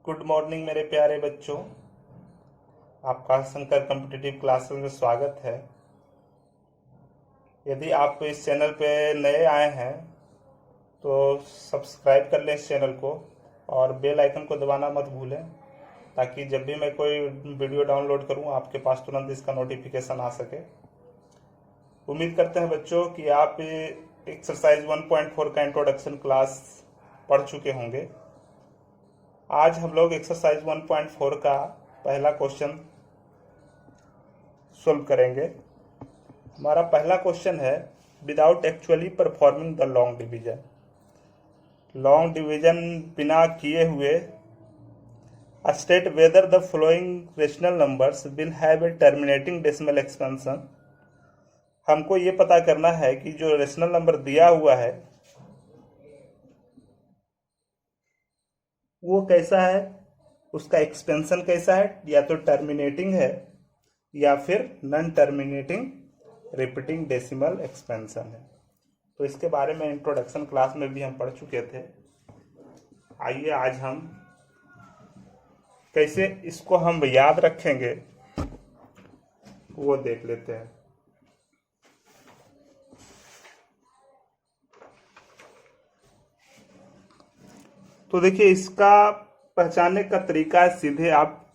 Good morning मेरे प्यारे बच्चों। आपका शंकर कॉम्पिटिटिव क्लासेस में स्वागत है। यदि आप इस चैनल पे नए आए हैं तो सब्सक्राइब कर लें इस चैनल को और बेल आइकन को दबाना मत भूलें, ताकि जब भी मैं कोई वीडियो डाउनलोड करूं आपके पास तुरंत इसका नोटिफिकेशन आ सके। उम्मीद करते हैं बच्चों कि आप एक्सरसाइज 1.4 का इंट्रोडक्शन क्लास पढ़ चुके होंगे। आज हम लोग एक्सरसाइज 1.4 का पहला क्वेश्चन सॉल्व करेंगे। हमारा पहला क्वेश्चन है, without actually performing the long division बिना किए हुए state whether the following rational numbers will have a terminating decimal expansion. हमको ये पता करना है कि जो रेशनल नंबर दिया हुआ है वो कैसा है, उसका एक्सपेंशन कैसा है, या तो टर्मिनेटिंग है या फिर non terminating repeating decimal expansion है। तो इसके बारे में इंट्रोडक्शन क्लास में भी हम पढ़ चुके थे। आइए आज हम कैसे इसको हम याद रखेंगे वो देख लेते हैं। तो देखिए, इसका पहचानने का तरीका है, सीधे आप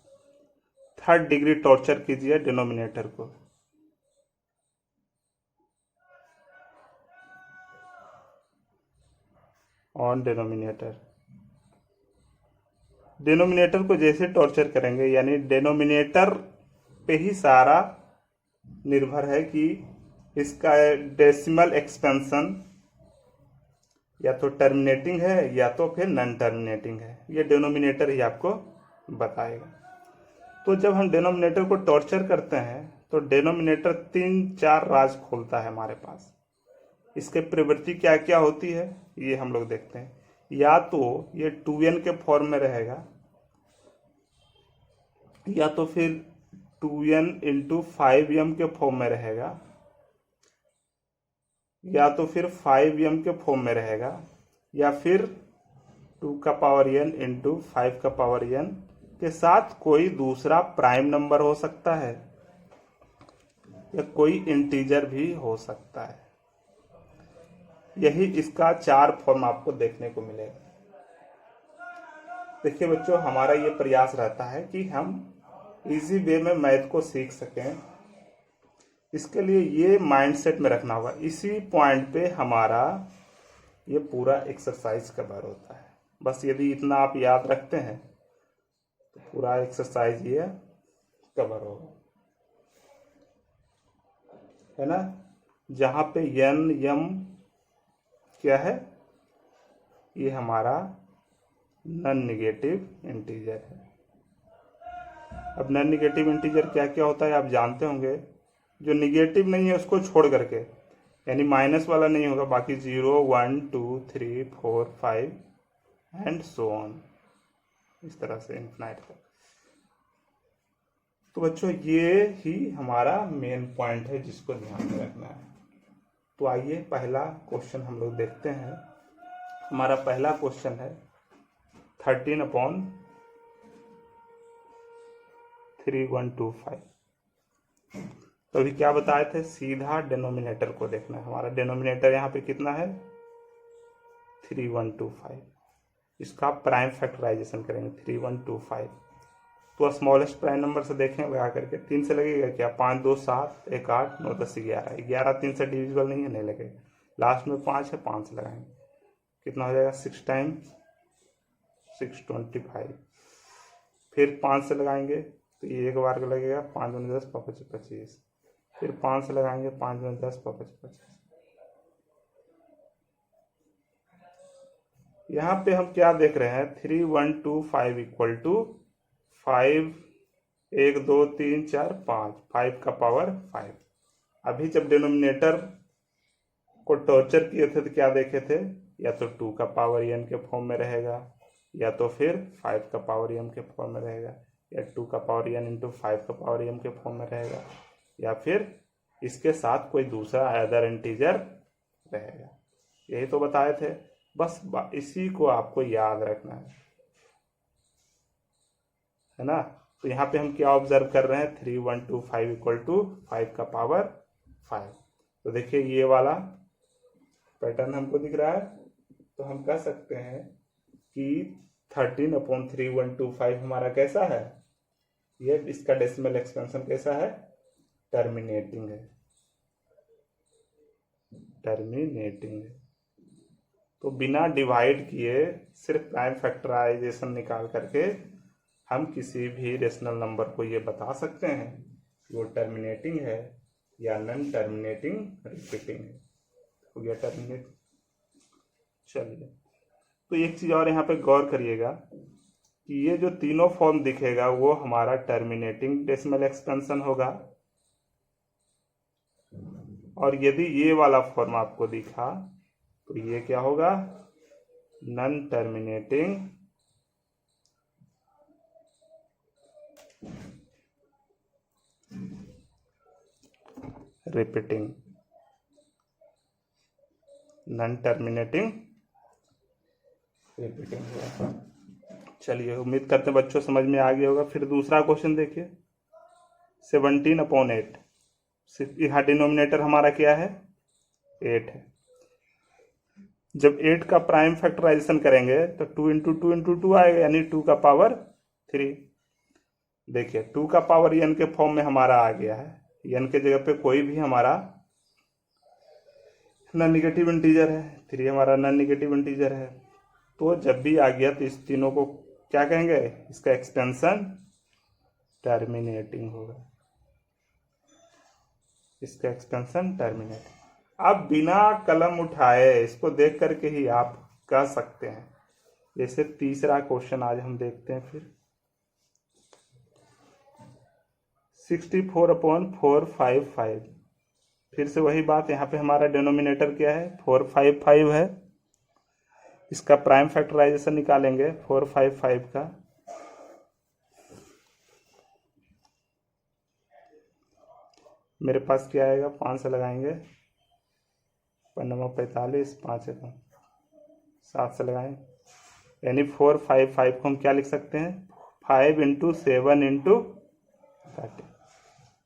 थर्ड डिग्री टॉर्चर कीजिए डिनोमिनेटर को। ऑन डिनोमिनेटर को जैसे टॉर्चर करेंगे, यानी डिनोमिनेटर पे ही सारा निर्भर है कि इसका डेसिमल एक्सपेंशन या तो टर्मिनेटिंग है या तो फिर नॉन टर्मिनेटिंग है। ये डिनोमिनेटर ही आपको बताएगा। तो जब हम डिनोमिनेटर को टॉर्चर करते हैं तो डिनोमिनेटर 3-4 राज खोलता है हमारे पास। इसके प्रवृत्ति क्या क्या होती है ये हम लोग देखते हैं। या तो ये 2n के फॉर्म में रहेगा, या तो फिर 2n इंटू 5m के फॉर्म में रहेगा, या तो फिर 5m के फॉर्म में रहेगा, या फिर 2 का पावर n इंटू 5 का पावर n के साथ कोई दूसरा प्राइम नंबर हो सकता है, या कोई इंटीजर भी हो सकता है। यही इसका 4 फॉर्म आपको देखने को मिलेगा। देखिए बच्चों, हमारा ये प्रयास रहता है कि हम इजी वे में मैथ को सीख सकें। इसके लिए ये माइंडसेट में रखना होगा। इसी पॉइंट पे हमारा ये पूरा एक्सरसाइज कवर होता है। बस यदि इतना आप याद रखते हैं तो पूरा एक्सरसाइज ये कवर होगा, है ना। जहाँ पे एन एम क्या है, ये हमारा नॉन निगेटिव इंटीजर है। अब नॉन निगेटिव इंटीजर क्या क्या होता है आप जानते होंगे। जो निगेटिव नहीं है उसको छोड़ करके, यानी माइनस वाला नहीं होगा, बाकी 0, 1, 2, 3, 4, 5 एंड सो ऑन, इस तरह से इन्फिनाइट तक। तो बच्चों ये ही हमारा मेन पॉइंट है जिसको ध्यान में रखना है। तो आइए पहला क्वेश्चन हम लोग देखते हैं। हमारा पहला क्वेश्चन है 13/3125। तो अभी क्या बताए थे, सीधा डिनोमिनेटर को देखना है। हमारा डिनोमिनेटर यहाँ पे कितना है, 3125। इसका प्राइम फैक्टराइजेशन करेंगे 3125। तो स्मॉलेस्ट प्राइम नंबर से देखें लगा करके, 3 से लगेगा क्या, 5, 2, 7, 1, 8, 9, 10, 11। 11 3 से डिविजिबल नहीं है, नहीं लगेगा। लास्ट में 5 है, 5 से लगाएंगे, कितना हो जाएगा, 6 टाइम्स 6, 25। फिर 5 से लगाएंगे तो ये एक बार का लगेगा, 5 में 10, 5, 25। फिर 5 से लगाएंगे, 5 में 10, 5, 25। यहाँ पे हम क्या देख रहे हैं, 3125 इक्वल टू 5, 1, 2, 3, 4, 5, 5 का पावर 5। अभी जब डिनोमिनेटर को टॉर्चर किए थे तो क्या देखे थे, या तो 2 का पावर n के फॉर्म में रहेगा, या तो फिर 5 का पावर m के फॉर्म में रहेगा, या 2 का पावर n इंटू 5 का पावर m के फॉर्म में रहेगा, या फिर इसके साथ कोई दूसरा अदर इंटीजर रहेगा। यही तो बताए थे। बस इसी को आपको याद रखना है। है ना। तो यहाँ पे हम क्या ऑब्जर्व कर रहे हैं, 3125 इक्वल टू 5 का पावर 5। तो देखिए ये वाला पैटर्न हमको दिख रहा है। तो हम कह सकते हैं कि 13/3125 हमारा कैसा है, ये इसका डेसिमल एक्सपेंशन कैसा है, टर्मिनेटिंग है, टर्मिनेटिंग है। तो बिना डिवाइड किए सिर्फ प्राइम फैक्टराइजेशन निकाल करके हम किसी भी रेशनल नंबर को ये बता सकते हैं कि वो टर्मिनेटिंग है या नॉन टर्मिनेटिंग रिपीटिंग है। हो गया टर्मिनेट। चलिए, तो एक चीज़ और यहाँ पे गौर करिएगा कि ये जो तीनों फॉर्म दिखेगा वो हमारा टर्मिनेटिंग डेसिमल एक्सपेंशन होगा, और यदि ये वाला फॉर्म आपको दिखा तो ये क्या होगा, non terminating repeating, non terminating repeating होगा। चलिए, उम्मीद करते हैं बच्चों समझ में आ गया होगा। फिर दूसरा क्वेश्चन देखिए, 17/8। यहाँ डिनोमिनेटर हमारा क्या है, 8 है। जब 8 का प्राइम फैक्टराइजेशन करेंगे तो 2 इंटू 2 इंटू 2 आएगा, यानी 2 का पावर 3। देखिए 2 का पावर n के फॉर्म में हमारा आ गया है। n के जगह पे कोई भी हमारा नॉन निगेटिव इंटीजर है, 3 हमारा नॉन निगेटिव इंटीजर है। तो जब भी आ गया तो इस तीनों को क्या कहेंगे, इसका एक्सपेंशन टर्मिनेटिंग होगा, इसका एक्सपेंशन टर्मिनेटिंग। आप बिना कलम उठाए इसको देख करके ही आप कह सकते हैं। जैसे तीसरा क्वेश्चन आज हम देखते हैं। फिर 64/455। फिर से वही बात, यहाँ पे हमारा डिनोमिनेटर क्या है, 455 है। इसका प्राइम फैक्टराइजेशन निकालेंगे 455 का। मेरे पास क्या आएगा, 5 से लगाएंगे, 45, 5 है 7 से लगाएं, यानी 455 को हम क्या लिख सकते हैं, 5 इंटू 7 इंटू 30।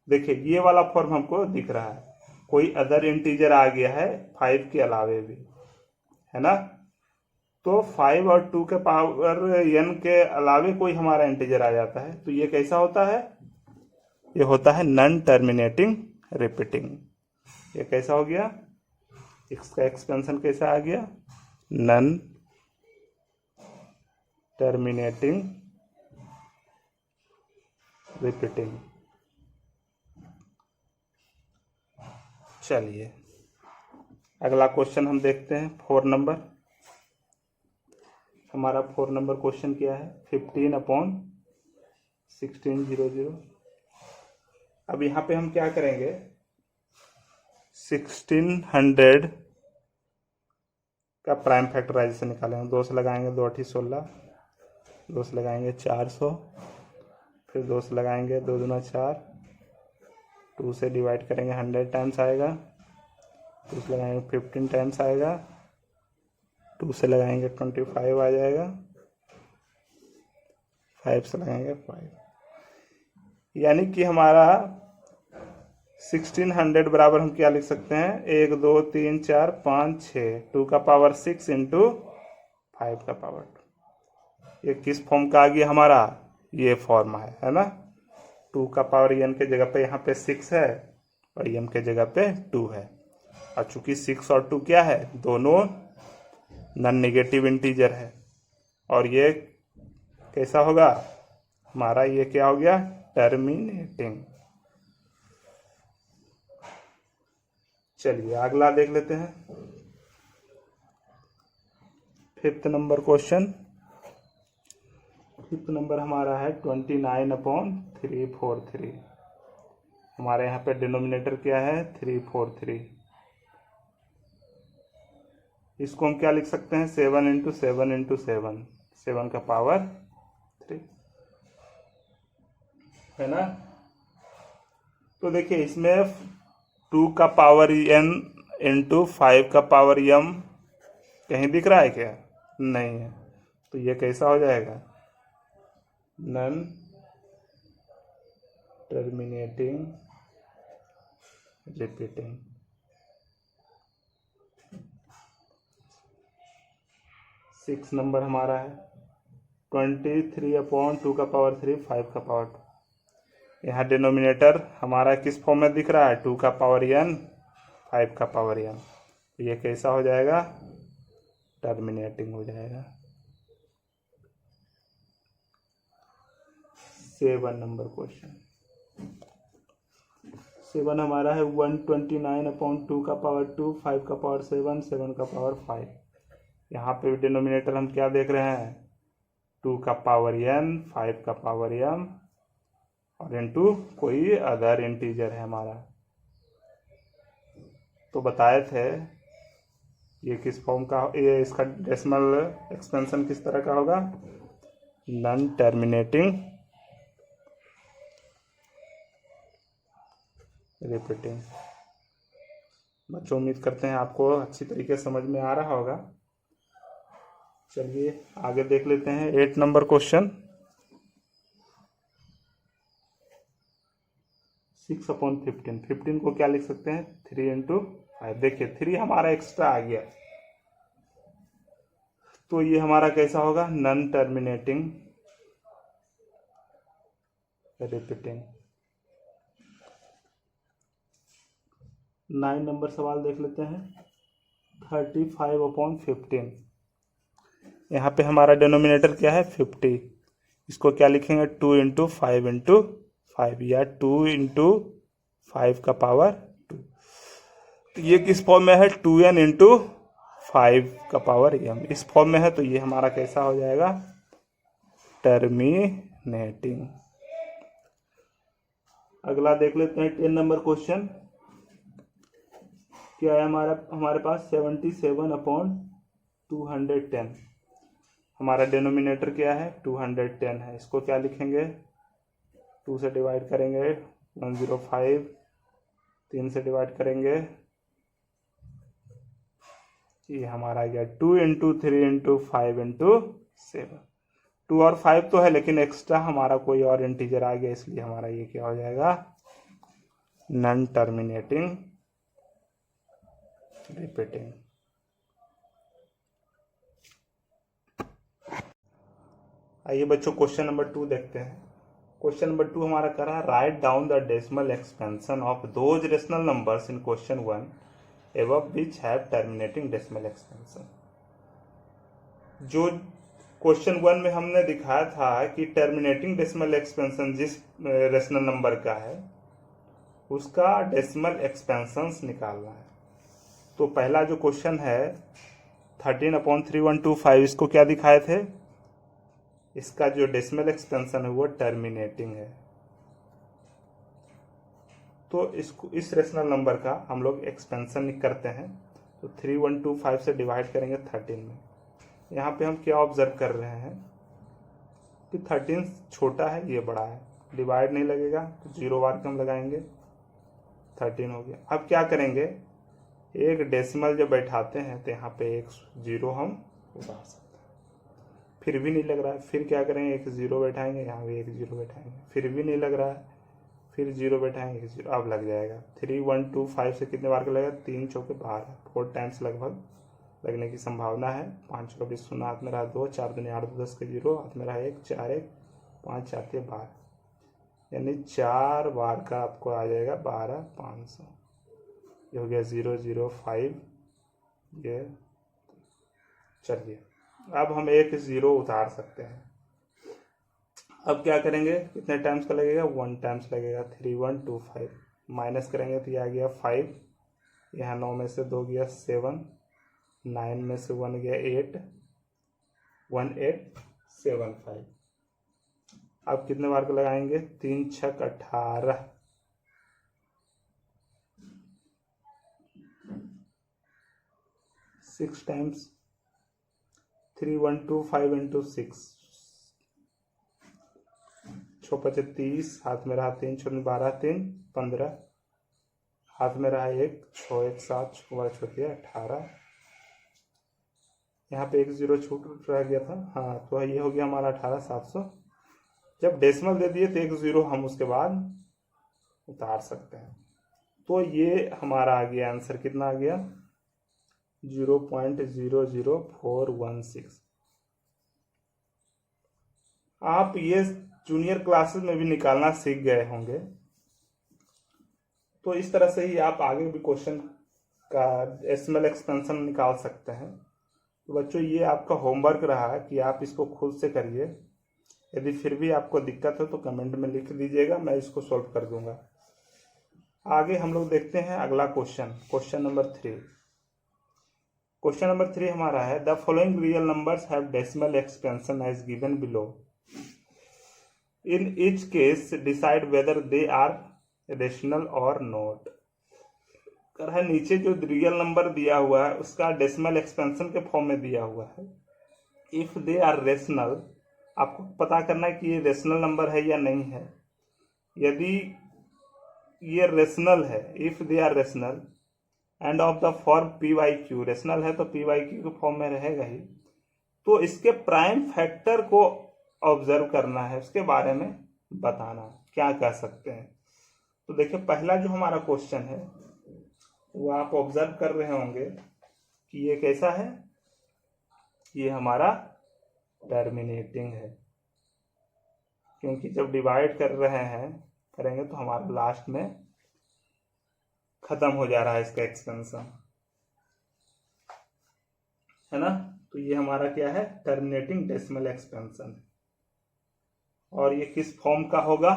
देखिए ये वाला फॉर्म हमको दिख रहा है, कोई अदर इंटीजर आ गया है 5 के अलावे भी, है ना। तो 5 और 2 के पावर n के अलावे कोई हमारा इंटीजर आ जाता है, तो ये कैसा होता है, ये होता है नॉन टर्मिनेटिंग रिपीटिंग। ये कैसा हो गया, इसका एक्सपेंशन कैसा आ गया, नॉन टर्मिनेटिंग रिपीटिंग। चलिए अगला क्वेश्चन हम देखते हैं, 4 नंबर। हमारा 4 नंबर क्वेश्चन क्या है, 15/1600। अब यहाँ पे हम क्या करेंगे, 1600 का प्राइम फैक्टराइजेशन निकालेंगे। 2 से लगाएंगे 2 8 16, 2 से लगाएंगे 400, फिर 2 से लगाएंगे 2 दूना 4, 2 से डिवाइड करेंगे 100 टाइम्स आएगा, 2 से लगाएंगे 15 टाइम्स आएगा, 2 से लगाएंगे 25 आ जाएगा, 5 से लगाएंगे 5, यानी कि हमारा 1600 बराबर हम क्या लिख सकते हैं, 1 2 3 4 5 6, 2 का पावर 6 इंटू 5 का पावर 2। ये किस फॉर्म का आ गया हमारा, ये फॉर्म है ना। 2 का पावर n के जगह पे यहाँ पे 6 है और m के जगह पे 2 है। और चूंकि 6 और 2 क्या है, दोनों नॉन नेगेटिव इंटीजर है, और ये कैसा होगा हमारा, ये क्या हो गया, टर्मिनेटिंग। चलिए अगला देख लेते हैं, 5th number question. 5th number हमारा है 29/343। हमारे यहाँ पे डिनोमिनेटर क्या है, 343। इसको हम क्या लिख सकते हैं, 7 इंटू 7 इंटू 7, 7 का पावर 3, है ना। तो देखिए इसमें 2 का पावर n इंटू 5 का पावर m कहीं दिख रहा है क्या, नहीं है। तो ये कैसा हो जाएगा, non terminating repeating. Six number हमारा है 23/2⁴ 5 का पावर 2। यहाँ डिनोमिनेटर हमारा किस फॉर्म में दिख रहा है, 2n 5 का पावर n। ये कैसा हो जाएगा, टर्मिनेटिंग हो जाएगा। 7 नंबर क्वेश्चन। 7 हमारा है 129/2⁴ 5 का पावर 7 7 का पावर 5। यहाँ पे डिनोमिनेटर हम क्या देख रहे हैं, 2 का पावर n 5 का पावर m और इनटू कोई अदर इंटीजर है हमारा। तो बताए थे ये किस फॉर्म का, ये इसका डेसिमल एक्सपेंशन किस तरह का होगा, नॉन टर्मिनेटिंग रिपीटिंग। बच्चों उम्मीद करते हैं आपको अच्छी तरीके से समझ में आ रहा होगा। चलिए आगे देख लेते हैं 8 नंबर क्वेश्चन। 6/15 15 को क्या लिख सकते हैं, 3 × 5। देखिए 3 हमारा एक्स्ट्रा आ गया, तो ये हमारा कैसा होगा, नॉन टर्मिनेटिंग रिपीटिंग। 9 नंबर सवाल देख लेते हैं 35/15। यहाँ पे हमारा डिनोमिनेटर क्या है, 50। इसको क्या लिखेंगे, 2 × 5 × 5 या 2 × 5 का पावर 2। तो ये किस फॉर्म में है, 2n × 5 का पावर m। इस फॉर्म में है तो ये हमारा कैसा हो जाएगा, टर्मिनेटिंग। अगला देख लेते हैं 10 नंबर क्वेश्चन। क्या है हमारे पास 77/210। हमारा डिनोमिनेटर क्या है, 210 है। इसको क्या लिखेंगे, 2 से डिवाइड करेंगे 105, 3 से डिवाइड करेंगे, ये हमारा आ गया 2 × 3 × 5 × 7। 2 और 5 तो है लेकिन एक्स्ट्रा हमारा कोई और इंटीजर आ गया, इसलिए हमारा ये क्या हो जाएगा, नॉन टर्मिनेटिंग रिपीटिंग। आइए बच्चों क्वेश्चन नंबर 2 देखते हैं। क्वेश्चन नंबर 2 हमारा कर रहा है, write down the decimal expansion of those rational numbers in question 1 above which have terminating decimal expansion. जो क्वेश्चन 1 में हमने दिखाया था कि टर्मिनेटिंग डेसिमल एक्सपेंशन जिस रेशनल नंबर का है उसका डेसिमल एक्सपेंशंस निकालना है। तो पहला जो क्वेश्चन है 13/3125, इसको क्या दिखाए थे, इसका जो डेसिमल एक्सपेंशन है वो टर्मिनेटिंग है। तो इसको इस रेशनल नंबर का हम लोग एक्सपेंशन करते हैं, तो 3125 से डिवाइड करेंगे 13 में। यहाँ पे हम क्या ऑब्जर्व कर रहे हैं कि 13 छोटा है, ये बड़ा है, डिवाइड नहीं लगेगा तो 0 बार कम लगाएंगे, 13 हो गया। अब क्या करेंगे, एक डेसिमल जब बैठाते हैं तो यहाँ पे एक 0 हम उतार सकते हैं, फिर भी नहीं लग रहा है, फिर क्या करेंगे, एक 0 बैठाएंगे, यहाँ भी एक 0 बैठाएंगे, फिर भी नहीं लग रहा है, फिर 0 बैठाएंगे, 0, अब लग जाएगा। 3125 से कितने बार का लगेगा, 3 चौके 12, 4 टाइम्स लगभग लगने की संभावना है। 5 का 20 शून्य हाथ में रहा 2, 4 दूनी 8, 10 के 0 हाथ में रहा 1, 4 1 5 4 12, यानी 4 बार का आपको आ जाएगा 12,500। ये हो गया 005। ये चलिए अब हम एक 0 उतार सकते हैं। अब क्या करेंगे, कितने टाइम्स का लगेगा, 1 टाइम्स लगेगा। 3125 माइनस करेंगे तो ये आ गया 5, यहाँ 9 में से 2 गया 7, 9 में से 1 गया 8, 1875। अब कितने बार को लगाएंगे, 3 6 18, 6 टाइम्स 3125 × 6, 6 5 30, हाथ में रहा 3 6 12 3 15, हाथ में रहा 1 6 1 7 6 बार छोड़ 18। यहाँ पे एक 0 छूट रह गया था, हाँ, तो ये हो गया हमारा 18,700। जब डेसिमल दे दिए तो एक 0 हम उसके बाद उतार सकते हैं। तो ये हमारा आ गया आंसर, कितना आ गया 0.00416। आप ये जूनियर क्लासेस में भी निकालना सीख गए होंगे। तो इस तरह से ही आप आगे भी क्वेश्चन का डेसिमल एक्सपेंशन निकाल सकते हैं। तो बच्चों ये आपका होमवर्क रहा कि आप इसको खुद से करिए। यदि फिर भी आपको दिक्कत हो तो कमेंट में लिख दीजिएगा, मैं इसको सॉल्व कर दूंगा। आगे हम लोग देखते हैं अगला question, question number 3। Question number 3 हमारा है the following real numbers have decimal expansion as given below. In each case decide whether they are rational और नॉट। कर है नीचे जो रियल नंबर दिया हुआ है उसका डेसिमल एक्सपेंशन के फॉर्म में दिया हुआ है। इफ दे आर रेशनल, आपको पता करना है कि ये रेशनल नंबर है या नहीं है। यदि ये रेशनल है, if they are rational and of the form P by Q, rational है तो पी वाई क्यू के फॉर्म में रहेगा ही, तो इसके प्राइम फैक्टर को ऑब्जर्व करना है, उसके बारे में बताना क्या कह सकते हैं। तो देखिए पहला जो हमारा क्वेश्चन है वो आप ऑब्जर्व कर रहे होंगे कि ये कैसा है, ये हमारा टर्मिनेटिंग है, क्योंकि जब डिवाइड कर रहे हैं करेंगे तो हमारा लास्ट में खत्म हो जा रहा है इसका एक्सपेंशन, है ना। तो ये हमारा क्या है, टर्मिनेटिंग डेसिमल एक्सपेंशन। और ये किस फॉर्म का होगा,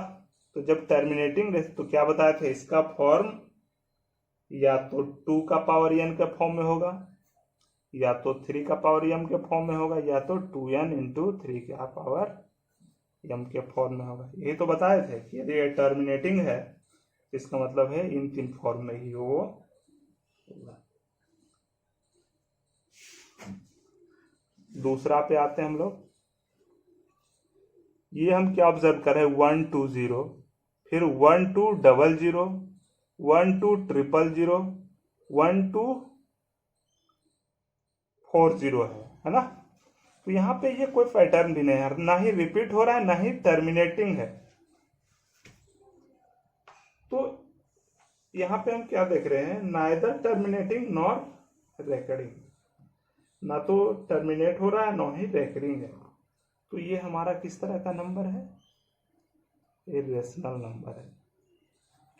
तो जब टर्मिनेटिंग तो क्या बताया था, इसका फॉर्म या तो 2 का पावर n के फॉर्म में होगा, या तो 3 का पावर m के फॉर्म में होगा, या तो 2n इंटू 3 का पावर m के फॉर्म में होगा। यही तो बताए थे कि यदि ये टर्मिनेटिंग है इसका मतलब है इन 3 फॉर्म में ही वो होगा। दूसरा पे आते हैं हम लोग। ये हम क्या ऑब्जर्व कर रहे हैं, 1 2 0, फिर 1 2 0 0, 1 2 0 0, 1 2 4 0 है ना। तो यहाँ पे ये कोई पैटर्न भी नहीं है, ना ही रिपीट हो रहा है ना ही टर्मिनेटिंग है। तो यहाँ पे हम क्या देख रहे हैं, नाइदर टर्मिनेटिंग नॉर रेकरिंग, ना तो टर्मिनेट हो रहा है ना ही रेकरिंग है। तो ये हमारा किस तरह का नंबर है, इरेशनल नंबर है,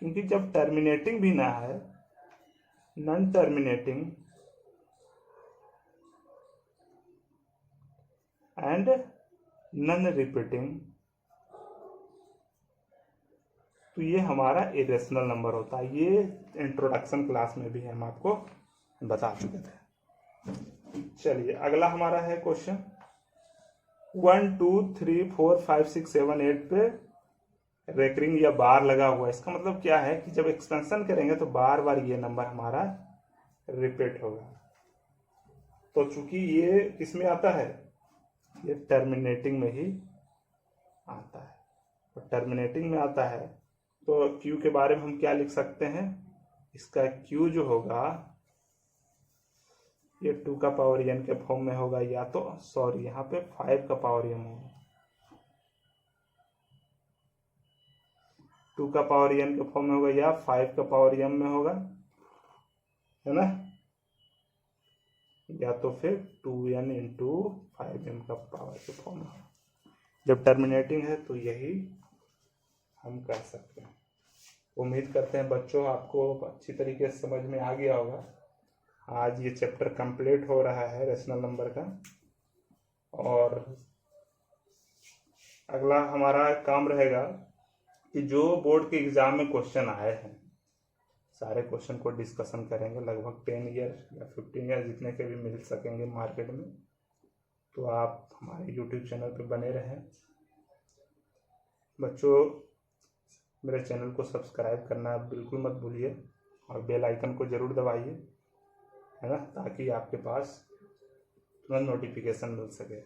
क्योंकि जब टर्मिनेटिंग भी ना है, non terminating and non repeating, तो ये हमारा इरेशनल नंबर होता है। ये इंट्रोडक्शन क्लास में भी हम आपको बता चुके थे। चलिए अगला हमारा है क्वेश्चन 1 2 3 4 5 6 7 8 पे रेकरिंग या बार लगा हुआ है। इसका मतलब क्या है कि जब एक्सपेंशन करेंगे तो बार बार ये नंबर हमारा रिपीट होगा। तो चूंकि ये किसमें आता है, ये टर्मिनेटिंग में ही आता है। तो टर्मिनेटिंग में आता है तो Q के बारे में हम क्या लिख सकते हैं, इसका Q जो होगा ये 2 का पावर n के फॉर्म में होगा, या तो सॉरी यहाँ पे 5 का पावर m होगा, 2 का पावर n के फॉर्म में होगा या 5 का पावर m में होगा, है ना, या तो फिर 2n इंटू 5m का पावर के फॉर्म में होगा। जब टर्मिनेटिंग है तो यही हम कर सकते हैं। उम्मीद करते हैं बच्चों आपको अच्छी तरीके से समझ में आ गया होगा। आज ये चैप्टर कंप्लीट हो रहा है रेशनल नंबर का, और अगला हमारा काम रहेगा कि जो बोर्ड के एग्जाम में क्वेश्चन आए हैं सारे क्वेश्चन को डिस्कशन करेंगे, लगभग 10 ईयर या 15 ईयर जितने के भी मिल सकेंगे मार्केट में। तो आप हमारे यूट्यूब चैनल पे बने रहें। बच्चों मेरे चैनल को सब्सक्राइब करना बिल्कुल मत भूलिए और बेल आइकन को ज़रूर दबाइए, है ना, ताकि आपके पास तुरंत नोटिफिकेशन मिल सके।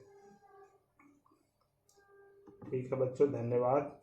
ठीक है बच्चों, धन्यवाद।